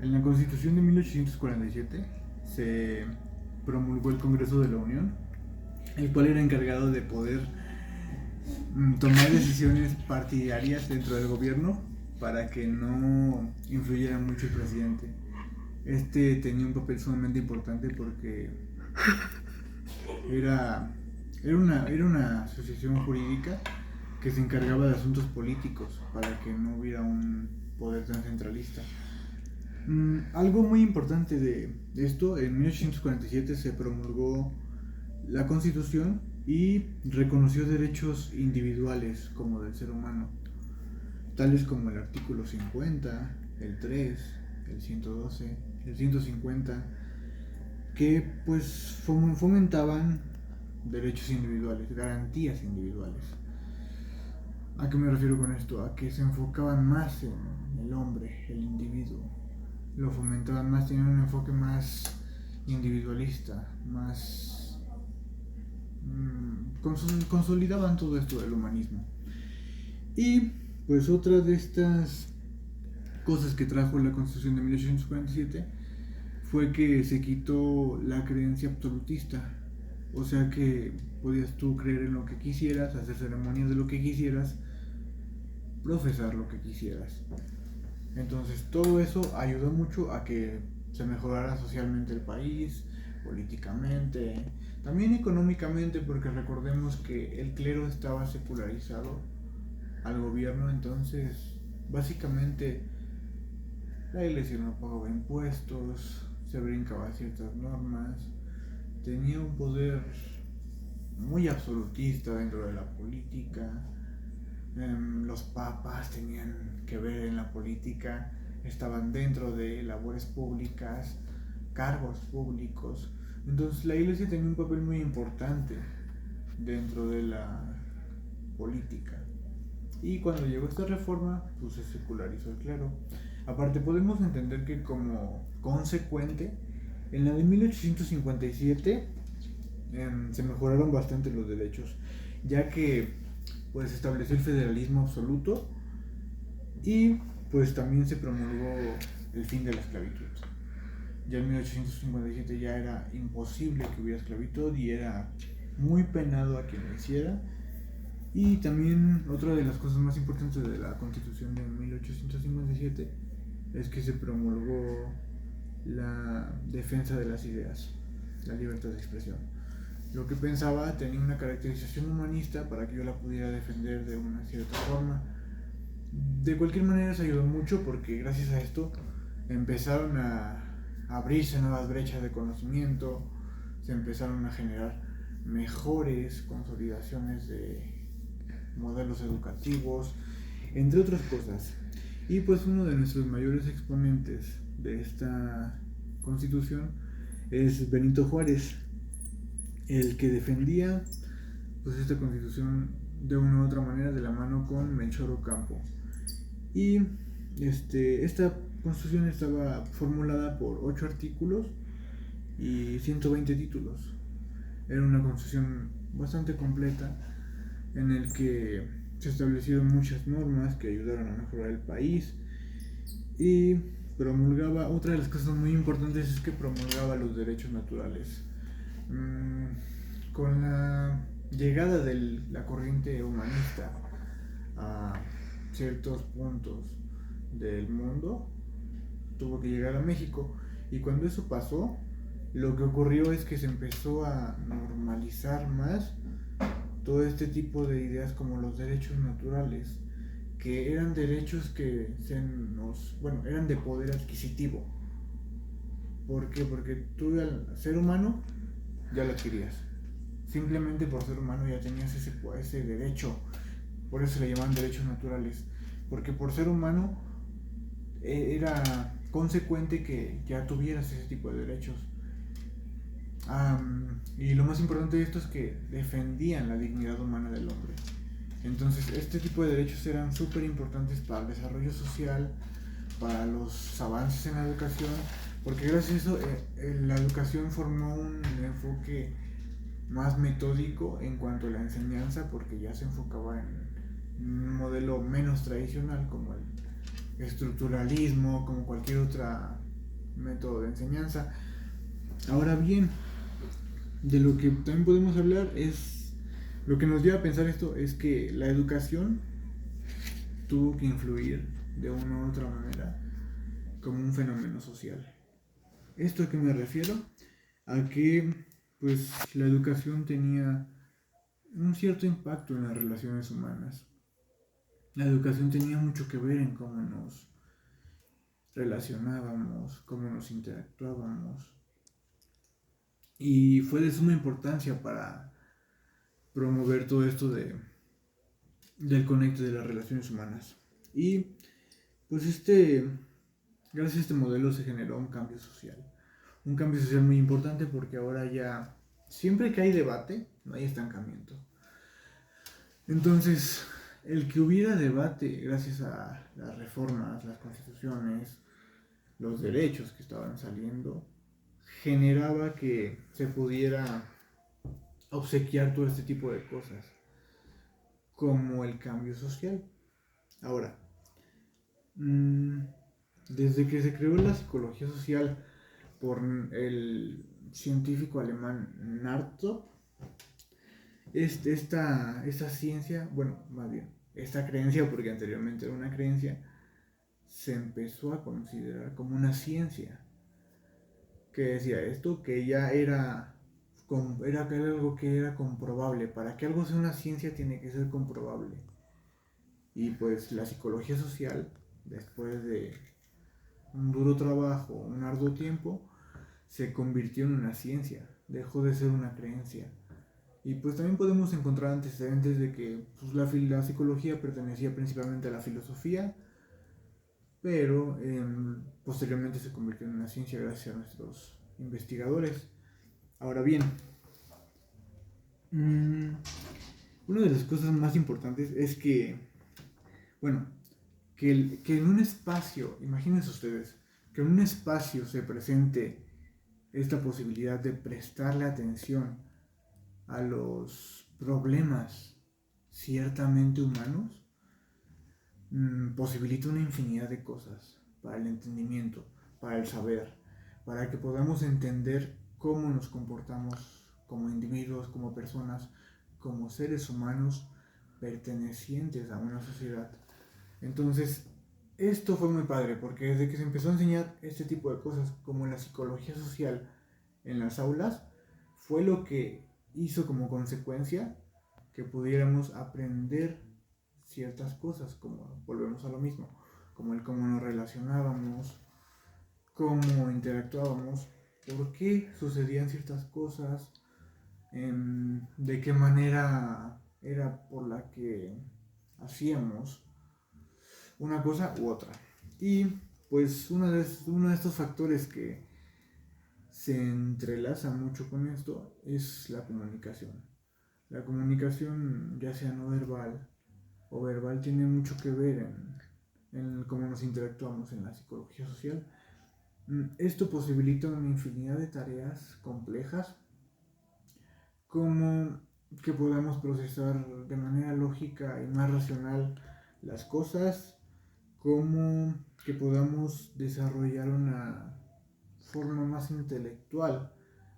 En la Constitución de 1847 se promulgó el Congreso de la Unión, el cual era encargado de poder tomar decisiones partidarias dentro del gobierno para que no influyera mucho el presidente. Este tenía un papel sumamente importante porque era una asociación jurídica que se encargaba de asuntos políticos para que no hubiera un poder tan centralista. Algo muy importante de esto, en 1847 se promulgó la Constitución y reconoció derechos individuales como del ser humano, tales como el artículo 50, el 3, el 112, el 150, que pues fomentaban derechos individuales, garantías individuales. ¿A qué me refiero con esto? A que se enfocaban más en el hombre, el individuo. Lo fomentaban más, tenían un enfoque más individualista, más consolidaban todo esto del humanismo. Y pues otra de estas cosas que trajo la Constitución de 1847 fue que se quitó la creencia absolutista. O sea que podías tú creer en lo que quisieras, hacer ceremonias de lo que quisieras, profesar lo que quisieras. Entonces todo eso ayudó mucho a que se mejorara socialmente el país, políticamente, también económicamente, porque recordemos que el clero estaba secularizado al gobierno, entonces básicamente la iglesia no pagaba impuestos, se brincaba ciertas normas, tenía un poder muy absolutista dentro de la política. Los papas tenían que ver en la política, estaban dentro de labores públicas, cargos públicos. Entonces la iglesia tenía un papel muy importante dentro de la política. Y cuando llegó esta reforma, pues se secularizó el clero. Aparte podemos entender que como consecuente, en la de 1857 se mejoraron bastante los derechos, ya que pues estableció el federalismo absoluto y pues también se promulgó el fin de la esclavitud. Ya en 1857 ya era imposible que hubiera esclavitud y era muy penado a quien lo hiciera. Y también otra de las cosas más importantes de la Constitución de 1857 es que se promulgó la defensa de las ideas, la libertad de expresión. Lo que pensaba tenía una caracterización humanista para que yo la pudiera defender de una cierta forma. De cualquier manera se ayudó mucho porque gracias a esto empezaron a abrirse nuevas brechas de conocimiento, se empezaron a generar mejores consolidaciones de modelos educativos, entre otras cosas. Y pues uno de nuestros mayores exponentes de esta constitución es Benito Juárez, el que defendía pues esta constitución de una u otra manera de la mano con Melchor Ocampo. Y esta constitución estaba formulada por 8 artículos y 120 títulos. Era una constitución bastante completa en el que se establecieron muchas normas que ayudaron a mejorar el país y promulgaba, otra de las cosas muy importantes es que promulgaba los derechos naturales. Con la llegada de la corriente humanista a ciertos puntos del mundo, tuvo que llegar a México, y cuando eso pasó, lo que ocurrió es que se empezó a normalizar más todo este tipo de ideas como los derechos naturales, que eran derechos que eran de poder adquisitivo. ¿Por qué? Porque tú al ser humano ya lo adquirías. Simplemente por ser humano ya tenías ese derecho. Por eso se le llamaban derechos naturales. Porque por ser humano era consecuente que ya tuvieras ese tipo de derechos. Y lo más importante de esto es que defendían la dignidad humana del hombre. Entonces este tipo de derechos eran súper importantes para el desarrollo social, para los avances en la educación, porque gracias a eso la educación formó un enfoque más metódico en cuanto a la enseñanza, porque ya se enfocaba en un modelo menos tradicional como el estructuralismo, como cualquier otra método de enseñanza. Ahora bien, de lo que también podemos hablar es, lo que nos lleva a pensar esto es que la educación tuvo que influir de una u otra manera como un fenómeno social. ¿Esto a qué me refiero? A que pues la educación tenía un cierto impacto en las relaciones humanas. La educación tenía mucho que ver en cómo nos relacionábamos, cómo nos interactuábamos. Y fue de suma importancia para promover todo esto del conecte de las relaciones humanas. Y pues gracias a este modelo se generó un cambio social. Un cambio social muy importante porque ahora ya, siempre que hay debate, no hay estancamiento. Entonces, el que hubiera debate gracias a las reformas, las constituciones, los derechos que estaban saliendo, generaba que se pudiera obsequiar todo este tipo de cosas, como el cambio social. Ahora, desde que se creó la psicología social por el científico alemán Narstorff, esta ciencia, bueno, más bien, esta creencia, porque anteriormente era una creencia, se empezó a considerar como una ciencia. Que decía esto, que ya era algo que era comprobable. Para que algo sea una ciencia tiene que ser comprobable. Y pues la psicología social, después de un duro trabajo, un arduo tiempo, se convirtió en una ciencia, dejó de ser una creencia. Y pues también podemos encontrar antecedentes de que pues, la psicología pertenecía principalmente a la filosofía, pero posteriormente se convirtió en una ciencia gracias a nuestros investigadores. Ahora bien, una de las cosas más importantes es que, bueno, que en un espacio, imagínense ustedes, que en un espacio se presente esta posibilidad de prestarle atención a los problemas ciertamente humanos, posibilita una infinidad de cosas para el entendimiento, para el saber, para que podamos entender cómo nos comportamos como individuos, como personas, como seres humanos pertenecientes a una sociedad. Entonces, esto fue muy padre porque desde que se empezó a enseñar este tipo de cosas como la psicología social en las aulas, fue lo que hizo como consecuencia que pudiéramos aprender ciertas cosas, como volvemos a lo mismo, como el cómo nos relacionábamos, cómo interactuábamos, por qué sucedían ciertas cosas, de qué manera era por la que hacíamos una cosa u otra. Y pues uno de estos factores que se entrelaza mucho con esto es la comunicación. La comunicación, ya sea no verbal o verbal, tiene mucho que ver en cómo nos interactuamos en la psicología social. Esto posibilita una infinidad de tareas complejas, como que podamos procesar de manera lógica y más racional las cosas, como que podamos desarrollar una forma más intelectual,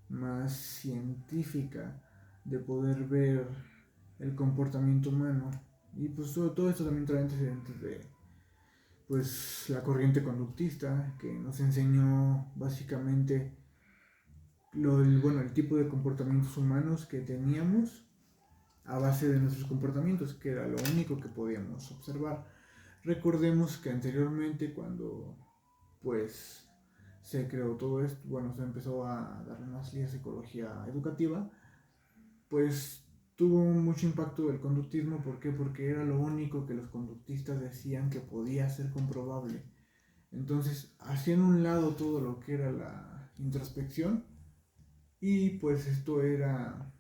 más científica de poder ver el comportamiento humano. Y pues todo esto también trae antecedentes de pues la corriente conductista que nos enseñó básicamente el tipo de comportamientos humanos que teníamos a base de nuestros comportamientos, que era lo único que podíamos observar. Recordemos que anteriormente, cuando pues se creó todo esto, bueno, se empezó a dar más de psicología educativa, pues tuvo mucho impacto el conductismo. ¿Por qué? Porque era lo único que los conductistas decían que podía ser comprobable. Entonces hacían un lado todo lo que era la introspección, y pues esto era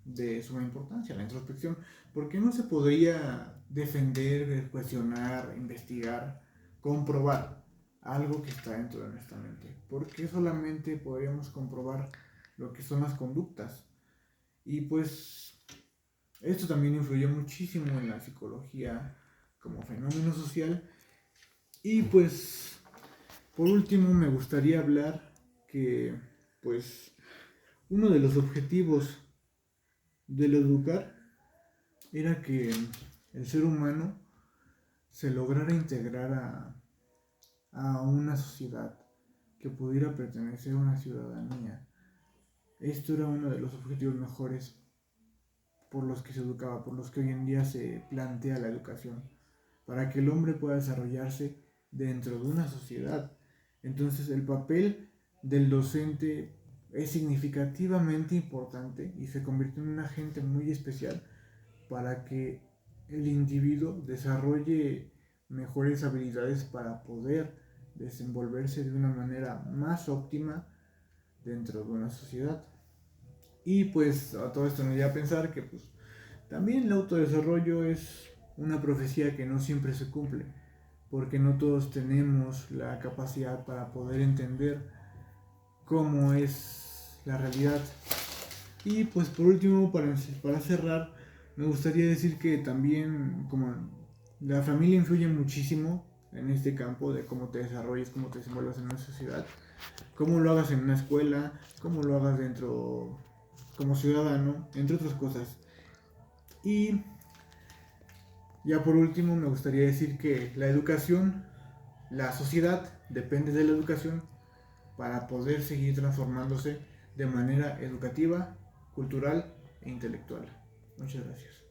de suma importancia, la introspección, porque no se podría defender, cuestionar, investigar, comprobar algo que está dentro de nuestra mente, porque solamente podríamos comprobar lo que son las conductas. Y pues esto también influyó muchísimo en la psicología como fenómeno social. Y pues por último me gustaría hablar que pues uno de los objetivos del educar era que el ser humano se lograra integrar a una sociedad, que pudiera pertenecer a una ciudadanía. Esto era uno de los objetivos mejores por los que se educaba, por los que hoy en día se plantea la educación, para que el hombre pueda desarrollarse dentro de una sociedad. Entonces el papel del docente es significativamente importante y se convierte en un agente muy especial para que el individuo desarrolle mejores habilidades para poder desenvolverse de una manera más óptima dentro de una sociedad. Y pues a todo esto nos lleva a pensar que pues también el autodesarrollo es una profecía que no siempre se cumple, porque no todos tenemos la capacidad para poder entender cómo es la realidad. Y pues por último, para cerrar, me gustaría decir que también como la familia influye muchísimo en este campo de cómo te desarrolles, cómo te desenvuelvas en una sociedad, cómo lo hagas en una escuela, cómo lo hagas dentro como ciudadano, entre otras cosas. Y ya por último me gustaría decir que la educación, la sociedad depende de la educación para poder seguir transformándose de manera educativa, cultural e intelectual. Muchas gracias.